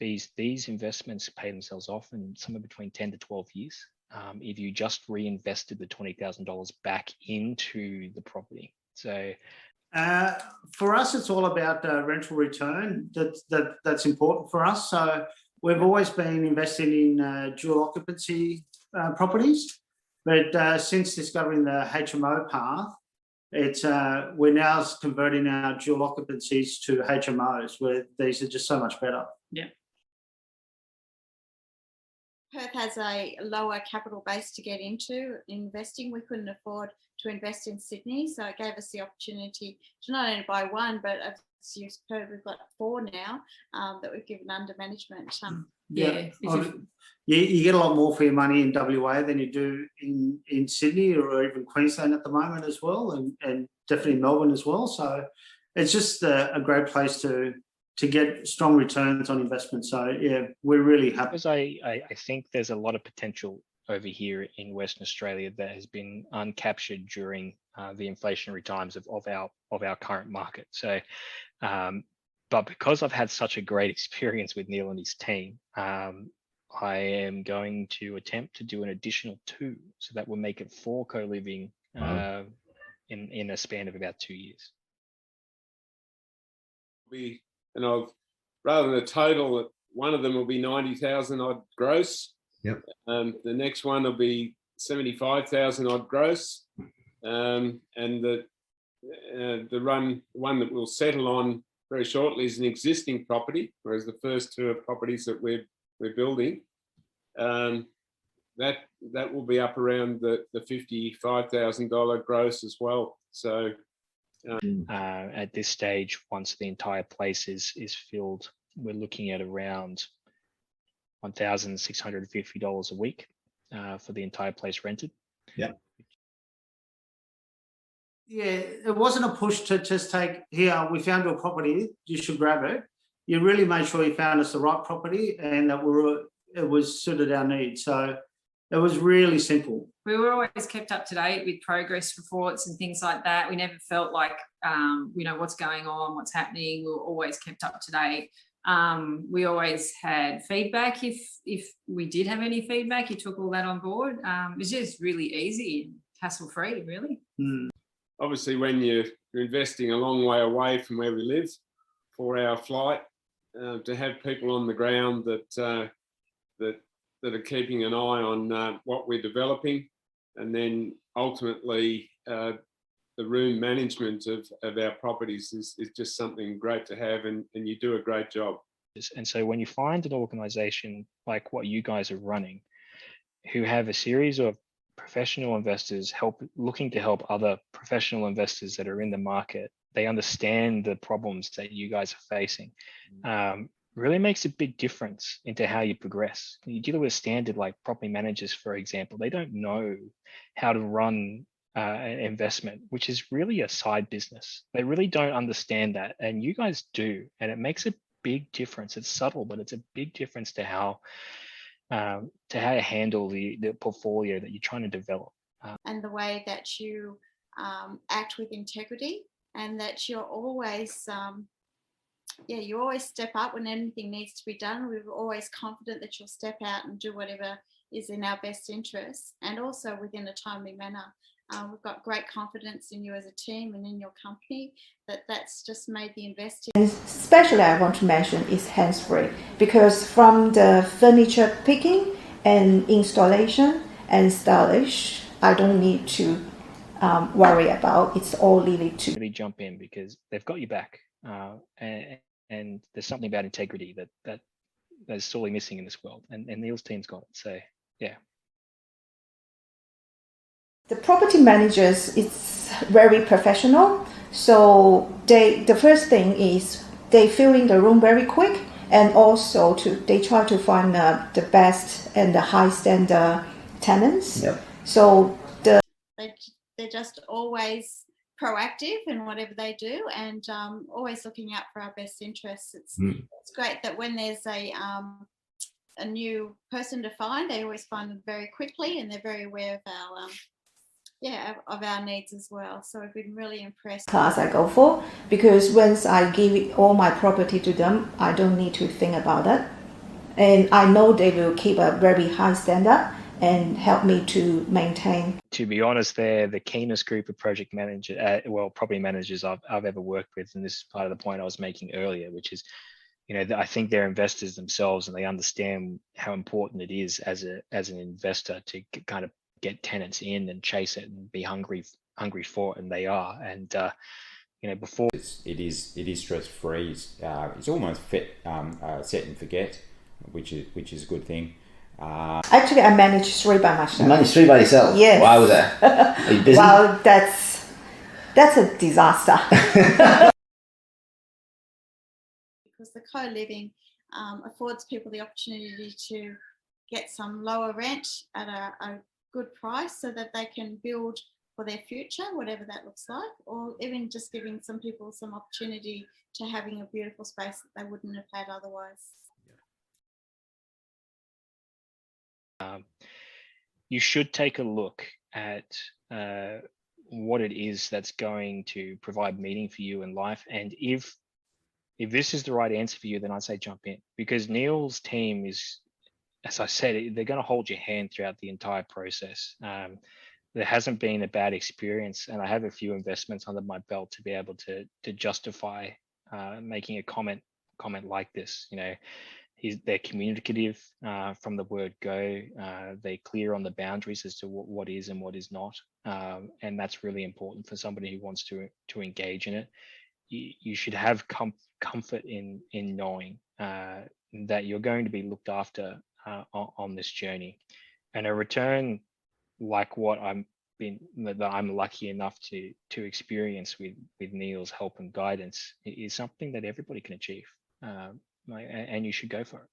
these investments pay themselves off in somewhere between 10 to 12 years. If you just reinvested the $20,000 back into the property. So for us, it's all about rental return. That's important for us. So we've always been investing in dual occupancy properties, but since discovering the HMO path, we're now converting our dual occupancies to HMOs, where these are just so much better. Yeah. Perth has a lower capital base to get into investing. We couldn't afford to invest in Sydney, so it gave us the opportunity to not only buy one, but as you've heard, we've got 4 now that we've given under management. Yeah, you get a lot more for your money in WA than you do in Sydney or even Queensland at the moment as well, and definitely Melbourne as well. So it's just a great place to get strong returns on investment. So yeah, we're really happy. Because I think there's a lot of potential over here in Western Australia that has been uncaptured during the inflationary times of our current market. So, but because I've had such a great experience with Neil and his team, I am going to attempt to do an additional 2, so that will make it 4 co-living in a span of about 2 years. Rather than a total, one of them will be 90,000 odd gross. Yep. The next one will be 75,000 odd gross, and the one that we'll settle on very shortly is an existing property, whereas the first 2 are properties that we're building. That will be up around the $55,000 gross as well. So at this stage, once the entire place is filled, we're looking at around $1,650 a week for the entire place rented. Yeah. Yeah, it wasn't a push to just take, here, we found your property, you should grab it. You really made sure you found us the right property and that it was suited our needs. So it was really simple. We were always kept up to date with progress reports and things like that. We never felt like, what's going on, what's happening. We were always kept up to date. We always had feedback. If we did have any feedback, you took all that on board. It's just really easy and hassle-free, really. Obviously, when you're investing a long way away from where we live, 4-hour flight, to have people on the ground that are keeping an eye on what we're developing, and then ultimately the room management of our properties is just something great to have, and you do a great job. And so when you find an organization like what you guys are running, who have a series of professional investors looking to help other professional investors that are in the market, they understand the problems that you guys are facing, really makes a big difference into how you progress. You deal with a standard like property managers, for example, they don't know how to run an investment, which is really a side business. They really don't understand that, and you guys do, and it makes a big difference. It's subtle, but it's a big difference to how you handle the portfolio that you're trying to develop. And the way that you act with integrity, and that you're always, you always step up when anything needs to be done. We're always confident that you'll step out and do whatever is in our best interests, and also within a timely manner. We've got great confidence in you as a team and in your company. That's just made the investing. And especially I want to mention is hands-free, because from the furniture picking and installation and stylish, I don't need to worry about. It's all really to really jump in, because they've got your back, and there's something about integrity that's sorely missing in this world, and Neil's team's got it. So yeah. The property managers, it's very professional. So the first thing is they fill in the room very quick, and also they try to find the best and the high standard tenants. Yep. So they're just always proactive in whatever they do, and always looking out for our best interests. It's great that when there's a new person to find, they always find them very quickly, and they're very aware of our needs as well. So I've been really impressed. Class I go for, because once I give all my property to them, I don't need to think about that. and I know they will keep a very high standard and help me to maintain. To be honest, they're the keenest group of project property managers I've ever worked with. And this is part of the point I was making earlier, which is, I think they're investors themselves and they understand how important it is as an investor to kind of get tenants in and chase it and be hungry for it, and they are. And before it is stress free. It's almost set and forget, which is a good thing. Actually, I manage 3 by myself. You manage 3 by yourself? Yes. Why was that? Are you busy? Well, that's a disaster. Because the co-living affords people the opportunity to get some lower rent at a good price so that they can build for their future, whatever that looks like, or even just giving some people some opportunity to having a beautiful space that they wouldn't have had otherwise. You should take a look at what it is that's going to provide meaning for you in life. And if this is the right answer for you, then I'd say jump in, because Neil's team is, as I said, they're going to hold your hand throughout the entire process. There hasn't been a bad experience, and I have a few investments under my belt to be able to justify making a comment like this. They're communicative from the word go. They're clear on the boundaries as to what is and what is not, and that's really important for somebody who wants to engage in it. You should have comfort in knowing that you're going to be looked after on this journey, and a return like what I'm lucky enough to experience with Neil's help and guidance is something that everybody can achieve. And you should go for it.